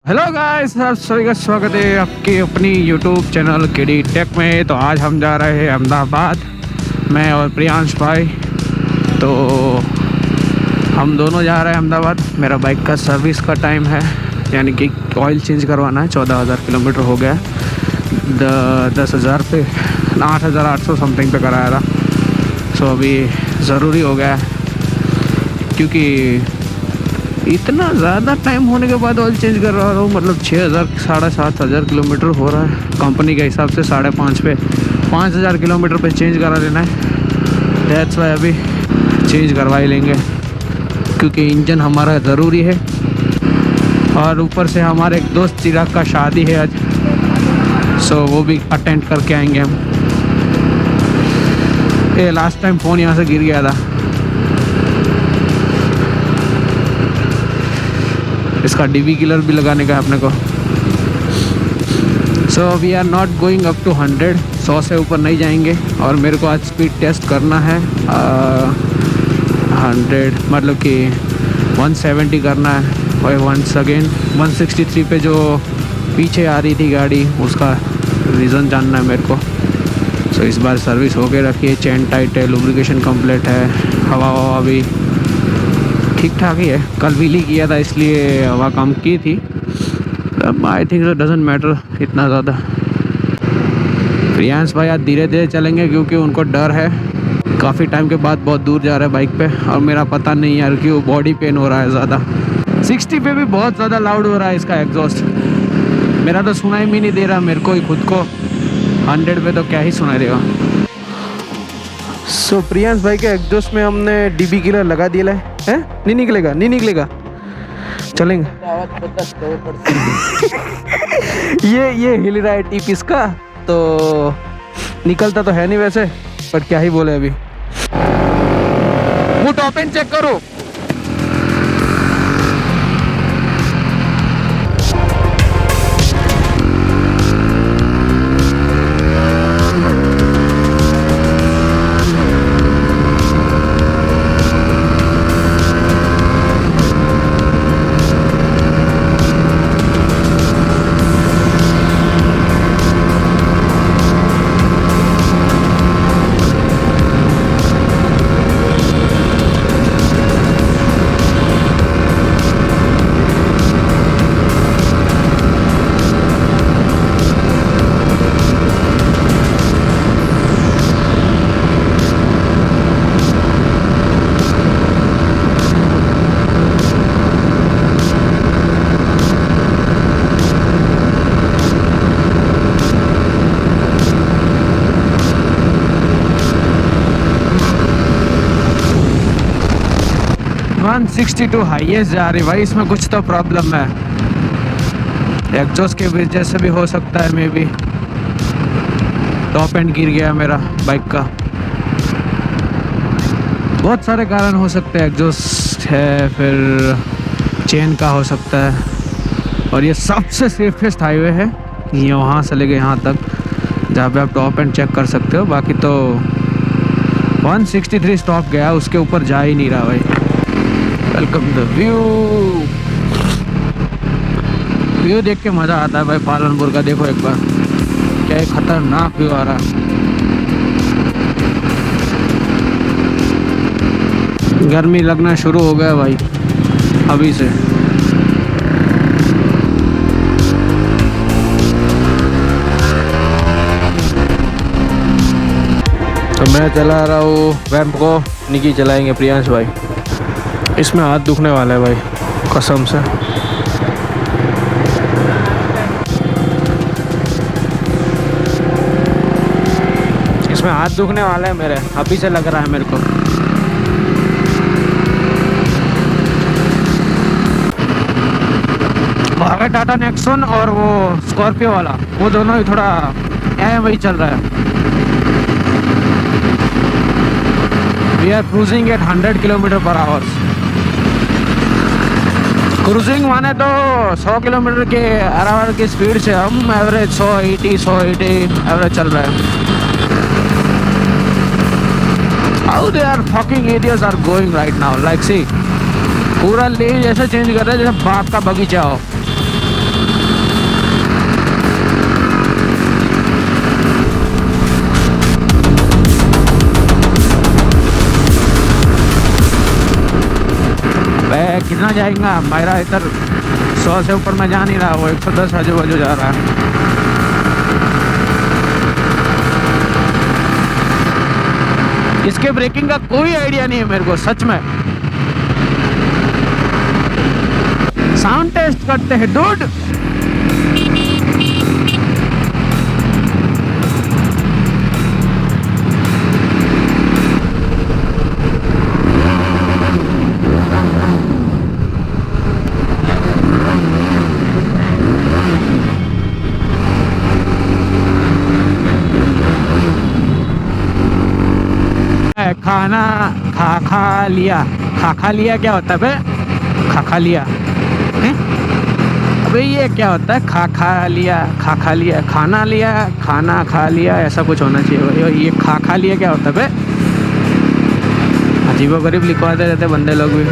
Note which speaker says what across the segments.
Speaker 1: Hello guys, आप सभी का स्वागत है आपके अपनी यूट्यूब चैनल केडी टेक में। तो आज हम जा रहे हैं अहमदाबाद, मैं और प्रियांश भाई। तो हम दोनों जा रहे हैं अहमदाबाद। मेरा बाइक का सर्विस का टाइम है, यानी कि ऑयल चेंज करवाना है। 14,000 किलोमीटर हो गया, 10,000 पे 8,800 समथिंग पे कराया था। सो अभी ज़रूरी हो गया है, क्योंकि इतना ज़्यादा टाइम होने के बाद ऑयल चेंज कर रहा हूँ। मतलब 6,000 7,500 किलोमीटर हो रहा है कंपनी के हिसाब से। 5,500 पे 5,000 किलोमीटर पे चेंज करा लेना है। दैट्स वाई अभी चेंज करवा ही लेंगे, क्योंकि इंजन हमारा ज़रूरी है। और ऊपर से हमारे एक दोस्त चिराग का शादी है आज, सो वो भी अटेंड करके आएंगे हम। ये लास्ट टाइम फ़ोन यहाँ से गिर गया था, इसका डीबी किलर भी लगाने का है अपने को। So we are not going up to 100 से ऊपर नहीं जाएंगे। और मेरे को आज स्पीड टेस्ट करना है 100, मतलब कि 170 करना है। और वंस अगेन 163 पे जो पीछे आ रही थी गाड़ी, उसका रीज़न जानना है मेरे को। सो इस बार सर्विस होके रखी है, चेन टाइट है, लुब्रिकेशन कंप्लीट है, हवा भी ठीक ठाक ही है। कल व्हीली किया था इसलिए हवा कम की थी। अब I think so doesn't matter इतना ज़्यादा। प्रियांश भाई आज धीरे धीरे चलेंगे, क्योंकि उनको डर है। काफ़ी टाइम के बाद बहुत दूर जा रहे हैं बाइक पे, और मेरा पता नहीं यार क्यों बॉडी पेन हो रहा है ज़्यादा। 60 पे भी बहुत ज़्यादा लाउड हो रहा है इसका एग्जॉस्ट। मेरा तो सुनाई भी नहीं दे रहा मेरे को ही खुद को। 100 पे तो क्या ही सुनाई देगा। सो प्रियांश भाई के एग्जॉस्ट में हमने डीबी किलर लगा दिया है। नहीं निकलेगा, नहीं निकलेगा, चलेंगे। ये हिल रहा है टिप इसका, तो निकलता तो है नहीं वैसे, पर क्या ही बोले अभी। वो टॉप एंड चेक करो। वन 62 हाईएस्ट जा रही भाई, इसमें कुछ तो प्रॉब्लम है। एग्जॉस्ट के वजह से भी हो सकता है, मे बी टॉप एंड गिर गया मेरा बाइक का। बहुत सारे कारण हो सकते हैं, एग्जॉस्ट है, फिर चेन का हो सकता है। और ये सबसे सेफेस्ट हाईवे है, ये वहाँ से लेके यहाँ तक, जहाँ पे आप टॉप एंड चेक कर सकते हो। बाकी तो 163 स्टॉप गया, उसके ऊपर जा ही नहीं रहा भाई। वेलकम द व्यू देख के मज़ा आता है भाई पालनपुर का। देखो एक बार क्या खतरनाक व्यू आ रहा है। गर्मी लगना शुरू हो गया भाई अभी से। तो मैं चला रहा हूँ वैम्प को, निकी चलाएंगे प्रियांश भाई। इसमें हाथ दुखने वाला है भाई कसम से। इसमें हाथ दुखने वाला है मेरे, अभी से लग रहा है मेरे को। आगे टाटा नेक्सॉन और वो स्कॉर्पियो वाला, वो दोनों ही थोड़ा वही चल रहा है। We are cruising at 100 kilometre per hour. Cruising माने तो 100 किलोमीटर के आवर की स्पीड से हम एवरेज 180 एवरेज चल रहा है। How they are fucking idiots are going right now, like see, पूरा लेन ऐसे चेंज कर रहे हैं जैसे बाप का बगीचा हो। कितना जाएगा, मेरा इधर 100 से ऊपर मैं जा नहीं रहा, वो 110 आजू बाजू जा रहा है। इसके ब्रेकिंग का कोई आइडिया नहीं है मेरे को सच में। साउंड टेस्ट करते हैं डूड। खाना खा लिया क्या होता है बे? खा लिया हैं? अबे ये क्या होता है? खा लिया खाना लिया, खाना खा लिया, ऐसा कुछ होना चाहिए। ये खा लिया क्या होता है बे? अजीबोगरीब लिखवाते रहते बंदे लोग भी।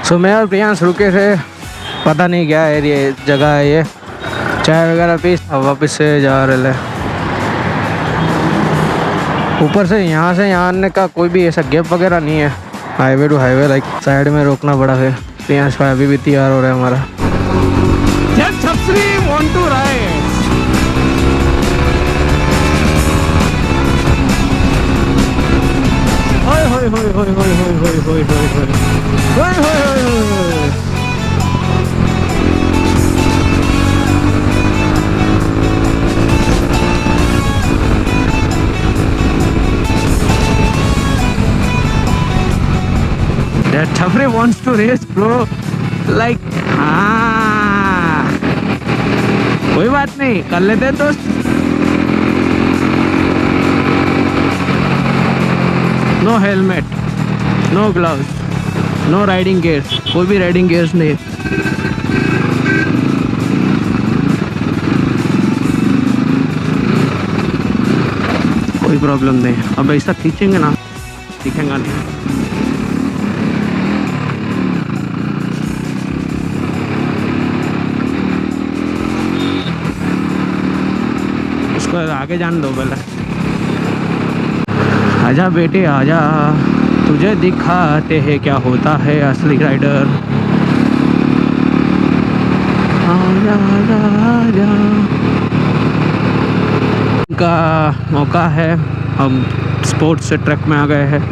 Speaker 1: सो मैं और प्रियांश रुके थे, पता नहीं क्या एरिया जगह है ये, चाय वगैरह पी वापस से जा रहे। ऊपर से यहाँ आने का कोई भी ऐसा गैप वगैरह नहीं है, highway to highway like side में रोकना पड़ा है। प्रियांश भाई अभी भी तैयार हो रहा है हमारा। That Thafre wants to race, bro. Like, हाँ, कोई बात नहीं, कर लेते हैं दोस्त। No helmet, no gloves, no riding gears, कोई भी राइडिंग गियर्स नहीं। कोई प्रॉब्लम नहीं। अब ऐसा खींचेंगे ना, दिखेगा नहीं। उसको आगे जाने दो पहले। आजा बेटे आजा, तुझे दिखाते हैं क्या होता है असली राइडर। आजा आजा आजा, का मौका है, हम स्पोर्ट्स से ट्रैक में आ गए हैं।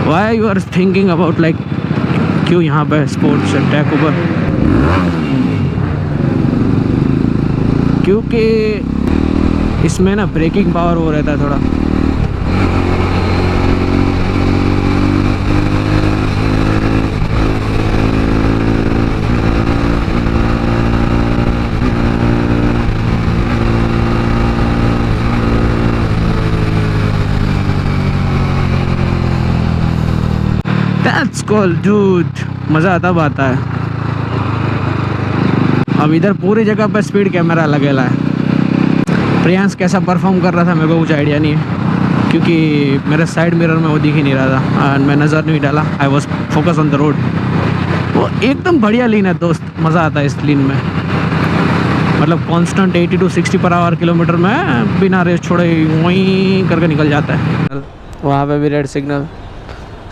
Speaker 1: Why you are thinking about like क्यों यहाँ पे स्पोर्ट्स से ट्रैक ऊपर? क्योंकि इसमें ना ब्रेकिंग पावर हो रहता है थोड़ा। That's cool, dude. मज़ा आता है। अब इधर पूरी जगह पर स्पीड कैमरा लगेला है। प्रियांश कैसा परफॉर्म कर रहा था मेरे को कुछ आइडिया नहीं है, क्योंकि मेरे साइड मिरर में वो दिख ही नहीं रहा था एंड मैं नज़र नहीं डाला। I was focus on the road. वो एकदम बढ़िया लीन है दोस्त, मज़ा आता है इस लीन में। मतलब constant 80 to 60 per hour kilometre में बिना रेस छोड़े वहीं करके निकल जाता है। वहाँ पे भी रेड सिग्नल।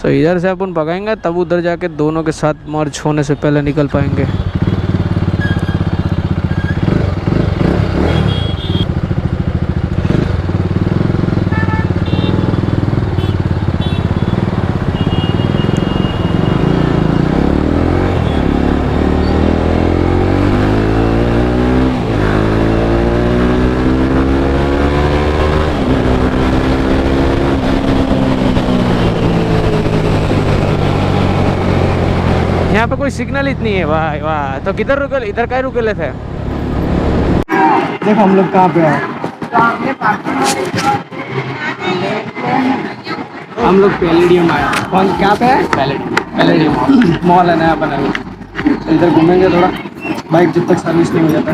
Speaker 1: तो इधर से अपन भगाएंगे तब उधर जाके दोनों के साथ मर्ज होने से पहले निकल पाएंगे। यहाँ पे कोई सिग्नल इतनी है, वाह वाह। तो किधर रुके, इधर कहीं रुके थे?
Speaker 2: देख हम लोग कहाँ पे हैं। हम लोग पैलेडियम आए। कौन क्या पे है? पैलेडियम मॉल है, नया बना हुआ। इधर घूमेंगे थोड़ा, बाइक जब तक सर्विस नहीं हो जाता।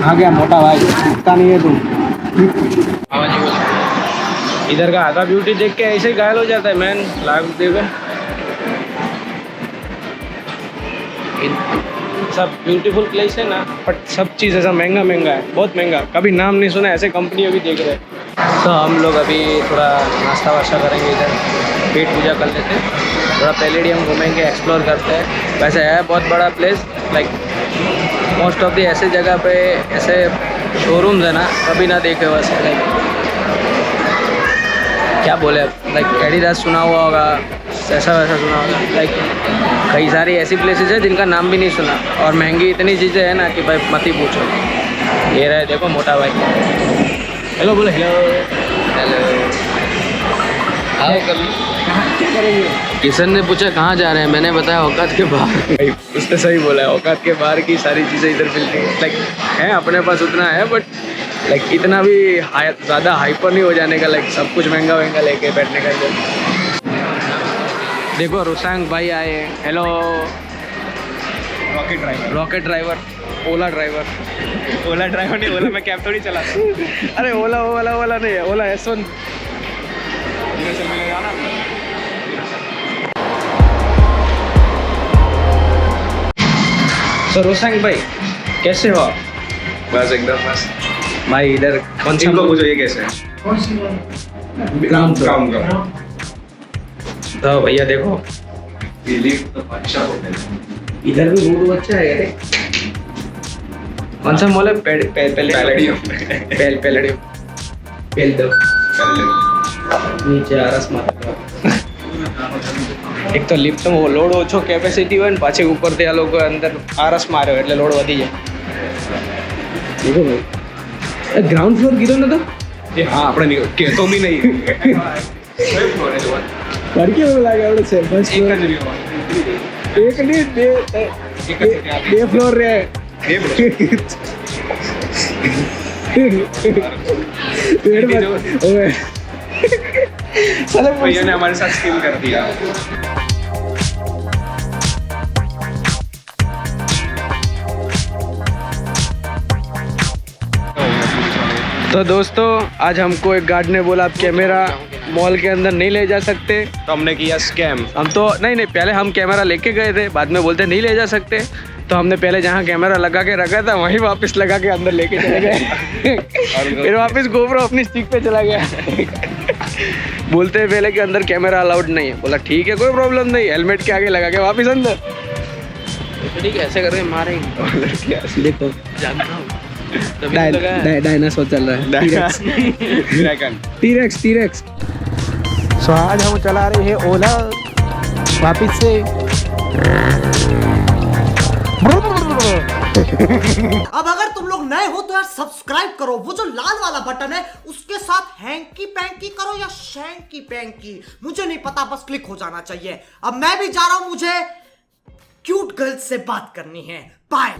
Speaker 2: आ गया मोटा भाई, दिखता नहीं है तू।
Speaker 1: इधर का आधा ब्यूटी देख के ऐसे ही घायल हो जाता है मैन। लाख रुपये सब ब्यूटीफुल प्लेस है ना, बट सब चीज़ ऐसा महंगा महंगा है, बहुत महंगा। कभी नाम नहीं सुना ऐसे कंपनी अभी देख रहे हैं। तो हम लोग अभी थोड़ा नाश्ता वाश्ता करेंगे, इधर पेट पूजा कर लेते हैं, थोड़ा पैलेडियम घूमेंगे, एक्सप्लोर करते हैं। वैसे है बहुत बड़ा place, like most of the ऐसे जगह पे ऐसे शोरूम्स है ना, कभी ना देखे वैसे। लाइक क्या बोले, लाइक एडिडास सुना हुआ होगा, ऐसा वैसा सुना होगा। लाइक कई सारी ऐसी प्लेसेस है जिनका नाम भी नहीं सुना, और महंगी इतनी चीज़ें हैं ना कि भाई मत ही पूछो। ये रहे देखो मोटा भाई, हेलो बोलो, हेलो हेलो। क्या करेंगे? किशन ने पूछा कहाँ जा रहे हैं, मैंने बताया औकात के बाहर। उसने सही बोला है, औकात के बाहर की सारी चीज़ें इधर मिलती हैं। लाइक है अपने पास उतना है, बट लाइक इतना भी ज़्यादा हाइपर नहीं हो जाने का। लाइक सब कुछ महंगा महंगा लेके बैठने का। देखो रोसांग भाई आए हैं, हेलो। रॉकेट ड्राइवर, ओला ड्राइवर। ओला ड्राइवर नहीं, ओला मैं कैब थोड़ी चलाता हूँ। अरे ओला ओला नहीं है, ओला S1। तो रोसांग भाई कैसे हो आप?
Speaker 3: बस एकदम बस।
Speaker 1: भाई इधर कौन सा
Speaker 3: इनको पूछो ये कैसे है?
Speaker 1: ग्राउंड
Speaker 3: काम का।
Speaker 1: तो भैया देखो
Speaker 3: ये लिफ्ट तो अच्छा होता है।
Speaker 1: इधर भी रोड अच्छा है। अरे कौन सा मॉल है?
Speaker 3: पैलेडियम।
Speaker 1: पैलेडियम नीचे आरस माता। एक तो लिफ्ट वो लोड ओछो कैपेसिटी હોય ને પાછી ઉપરથી આ લોકો અંદર આરસ માર્યો એટલે લોડ વધી જાય। देखो भाई ग्राउंड फ्लोर गिरो ना तो
Speaker 3: ये हाँ આપણે કહેતો બી નહીં।
Speaker 1: પડકે એવું લાગે આપણે છે બસ
Speaker 3: એક જ રહ્યો।
Speaker 1: એક નહીં બે ફ્લોર રે।
Speaker 3: भैया ने हमारे साथ स्किल कर दिया।
Speaker 1: तो दोस्तों आज हमको एक गार्ड ने बोला आप कैमरा मॉल के अंदर नहीं ले जा सकते,
Speaker 3: तो हमने किया स्कैम।
Speaker 1: हम तो नहीं पहले हम कैमरा लेके गए थे, बाद में बोलते नहीं ले जा सकते, तो हमने पहले जहाँ कैमरा लगा के रखा था वहीं वापस लगा के अंदर लेके चले गए। फिर वापस गोप्रो अपनी स्टिक पे चला गया। बोलते हैं पहले कि अंदर कैमरा अलाउड नहीं है। बोला ठीक है कोई प्रॉब्लम नहीं, हेलमेट के आगे लगा के वापस अंदर। ठीक है ऐसे करके मारेंगे। देखो जानता हूँ डायनासोर चल रहा है, टीरेक्स। सो आज हम चला रहे हैं ओला वापिस से।
Speaker 4: अब अगर तुम लोग नए हो तो यार सब्सक्राइब करो, वो जो लाल वाला बटन है उसके साथ हैंकी पैंकी करो या शैंकी पैंकी, मुझे नहीं पता, बस क्लिक हो जाना चाहिए। अब मैं भी जा रहा हूं, मुझे क्यूट गर्ल्स से बात करनी है। बाय।